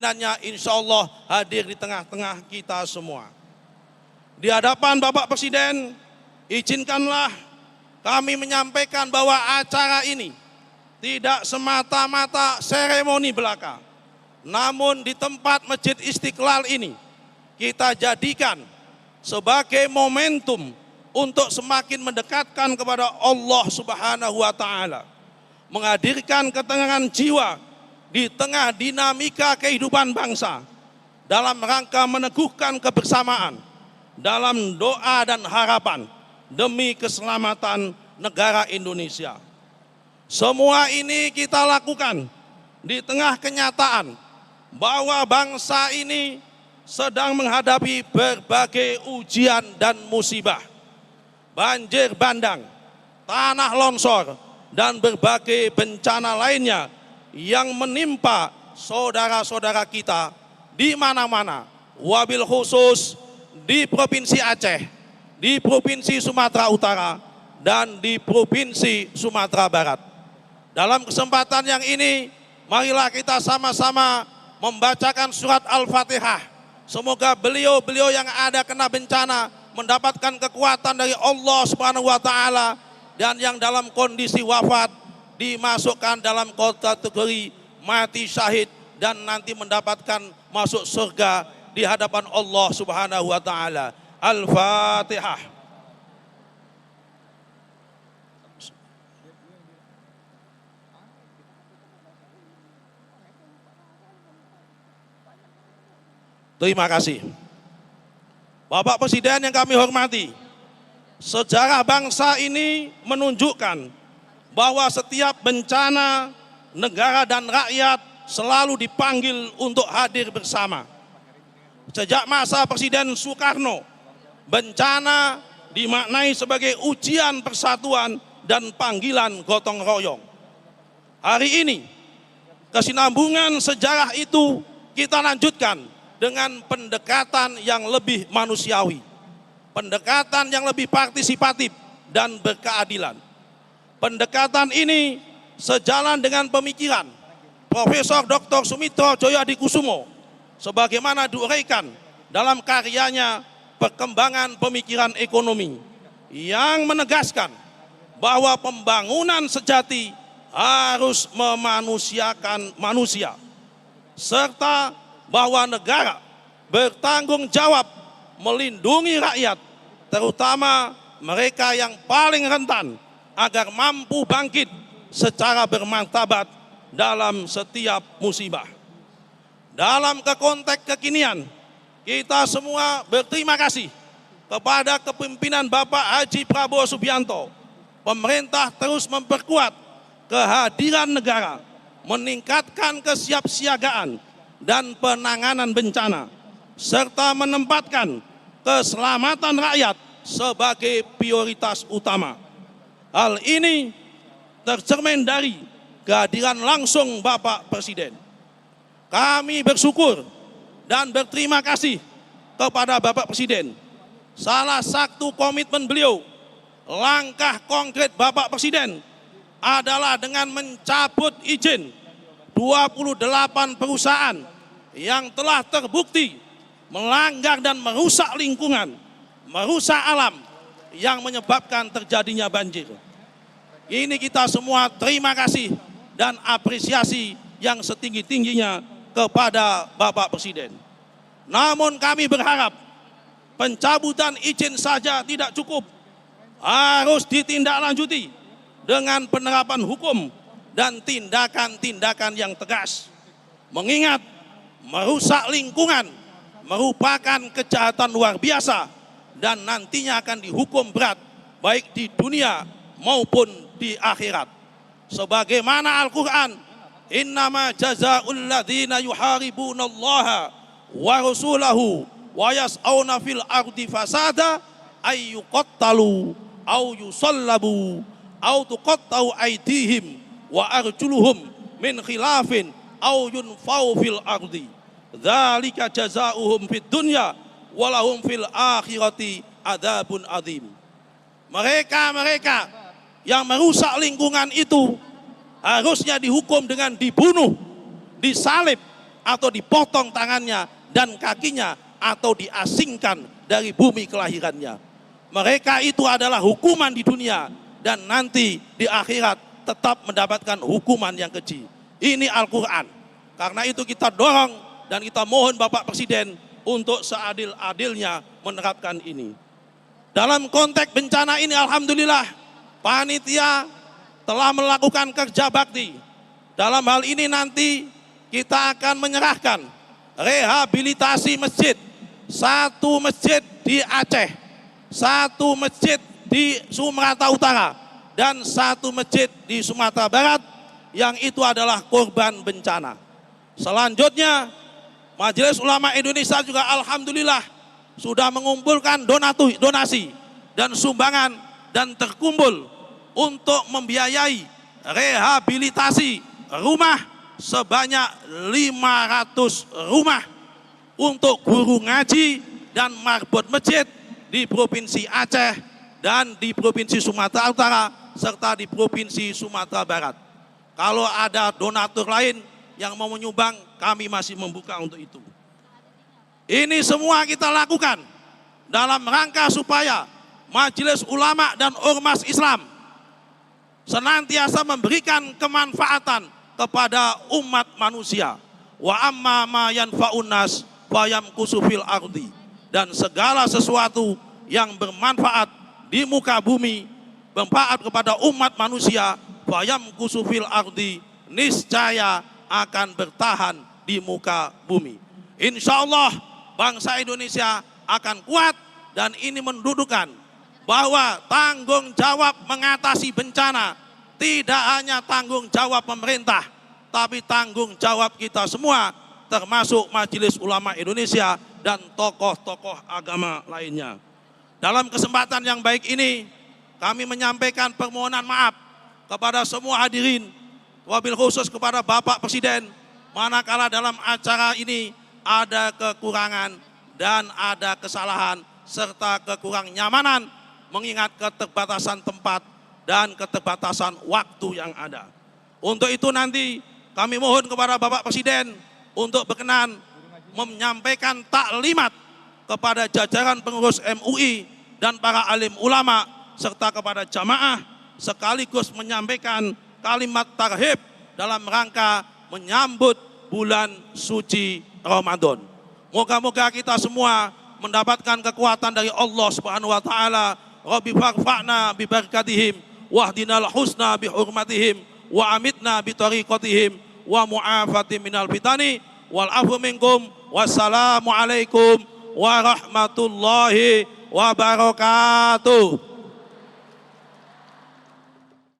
pimpinannya insya Allah hadir di tengah-tengah kita semua. Di hadapan Bapak Presiden, izinkanlah kami menyampaikan bahwa acara ini tidak semata-mata seremoni belaka, namun di tempat Masjid Istiqlal ini kita jadikan sebagai momentum untuk semakin mendekatkan kepada Allah Subhanahu wa Ta'ala, menghadirkan ketenangan jiwa di tengah dinamika kehidupan bangsa dalam rangka meneguhkan kebersamaan dalam doa dan harapan demi keselamatan negara Indonesia. Semua ini kita lakukan di tengah kenyataan bahwa bangsa ini sedang menghadapi berbagai ujian dan musibah, banjir bandang, tanah longsor, dan berbagai bencana lainnya yang menimpa saudara-saudara kita di mana-mana, wabil khusus di Provinsi Aceh, di Provinsi Sumatera Utara, dan di Provinsi Sumatera Barat. Dalam kesempatan yang ini, marilah kita sama-sama membacakan surat Al-Fatihah. Semoga beliau-beliau yang ada kena bencana mendapatkan kekuatan dari Allah Subhanahu wa Ta'ala, dan yang dalam kondisi wafat dimasukkan dalam kategori mati syahid dan nanti mendapatkan masuk surga di hadapan Allah Subhanahu wa Ta'ala. Al-Fatihah. Terima kasih. Bapak Presiden yang kami hormati, sejarah bangsa ini menunjukkan bahwa setiap bencana negara dan rakyat selalu dipanggil untuk hadir bersama. Sejak masa Presiden Soekarno, bencana dimaknai sebagai ujian persatuan dan panggilan gotong royong. Hari ini, kesinambungan sejarah itu kita lanjutkan dengan pendekatan yang lebih manusiawi, pendekatan yang lebih partisipatif dan berkeadilan. Pendekatan ini sejalan dengan pemikiran Profesor Dr. Sumitro Djoyadikusumo sebagaimana diuraikan dalam karyanya Perkembangan Pemikiran Ekonomi, yang menegaskan bahwa pembangunan sejati harus memanusiakan manusia, serta bahwa negara bertanggung jawab melindungi rakyat, terutama mereka yang paling rentan, agar mampu bangkit secara bermartabat dalam setiap musibah. Dalam konteks kekinian, kita semua berterima kasih kepada kepemimpinan Bapak Haji Prabowo Subianto. Pemerintah terus memperkuat kehadiran negara, meningkatkan kesiapsiagaan dan penanganan bencana, serta menempatkan keselamatan rakyat sebagai prioritas utama. Hal ini tercermin dari kehadiran langsung Bapak Presiden. Kami bersyukur dan berterima kasih kepada Bapak Presiden. Salah satu komitmen beliau, langkah konkret Bapak Presiden adalah dengan mencabut izin 28 perusahaan yang telah terbukti melanggar dan merusak lingkungan, merusak alam, yang menyebabkan terjadinya banjir. Ini kita semua terima kasih dan apresiasi yang setinggi-tingginya kepada Bapak Presiden. Namun kami berharap pencabutan izin saja tidak cukup, harus ditindaklanjuti dengan penerapan hukum dan tindakan-tindakan yang tegas. Mengingat merusak lingkungan merupakan kejahatan luar biasa dan nantinya akan dihukum berat baik di dunia maupun di akhirat. Sebagaimana Al-Quran, innama jazaa'ul ladzina yuharibunallaha wa rasulahu wa yas'auna fil ardi fasada ay yuqattalu aw yusallabu aw tuqatta'u aydihim wa arjuluhum min khilafin aw yunfau fil ardi. Dzalika jazaa'uhum fid dunya wa lahum fil akhirati adzabun adzim. Mereka-mereka yang merusak lingkungan itu harusnya dihukum dengan dibunuh, disalib, atau dipotong tangannya dan kakinya atau diasingkan dari bumi kelahirannya. Mereka itu adalah hukuman di dunia dan nanti di akhirat tetap mendapatkan hukuman yang keji. Ini Al-Quran. Karena itu kita dorong dan kita mohon Bapak Presiden untuk seadil-adilnya menerapkan ini. Dalam konteks bencana ini alhamdulillah panitia telah melakukan kerja bakti. Dalam hal ini nanti kita akan menyerahkan rehabilitasi masjid. Satu masjid di Aceh, satu masjid di Sumatera Utara, dan satu masjid di Sumatera Barat yang itu adalah korban bencana. Selanjutnya Majelis Ulama Indonesia juga alhamdulillah sudah mengumpulkan donasi dan sumbangan dan terkumpul untuk membiayai rehabilitasi rumah sebanyak 500 rumah untuk guru ngaji dan marbot masjid di Provinsi Aceh dan di Provinsi Sumatera Utara serta di Provinsi Sumatera Barat. Kalau ada donatur lain yang mau menyumbang, kami masih membuka untuk itu. Ini semua kita lakukan dalam rangka supaya Majelis Ulama dan Ormas Islam senantiasa memberikan kemanfaatan kepada umat manusia. Wa amma ma yanfa'un nas fa yamkusu fil ardi. Dan segala sesuatu yang bermanfaat di muka bumi, bermanfaat kepada umat manusia, fa yamkusu fil ardi, niscaya akan bertahan di muka bumi. Insya Allah bangsa Indonesia akan kuat dan ini mendudukan bahwa tanggung jawab mengatasi bencana tidak hanya tanggung jawab pemerintah, tapi tanggung jawab kita semua termasuk Majelis Ulama Indonesia dan tokoh-tokoh agama lainnya. Dalam kesempatan yang baik ini kami menyampaikan permohonan maaf kepada semua hadirin, wabil khusus kepada Bapak Presiden, manakala dalam acara ini ada kekurangan dan ada kesalahan serta kekurang nyamanan mengingat keterbatasan tempat dan keterbatasan waktu yang ada. Untuk itu nanti kami mohon kepada Bapak Presiden untuk berkenan menyampaikan taklimat kepada jajaran pengurus MUI dan para alim ulama serta kepada jamaah sekaligus menyampaikan kalimat tarhib dalam rangka menyambut bulan suci Ramadan. Moga-moga kita semua mendapatkan kekuatan dari Allah Subhanahu wa taala. Rabbi farfa'na bi barakatihim wahdinal husna bi hurmatihim wa amitna bi tariqatihim wa mu'afatin minal fitani wal afu minkum. Wassalamu alaikum warahmatullahi wabarakatuh.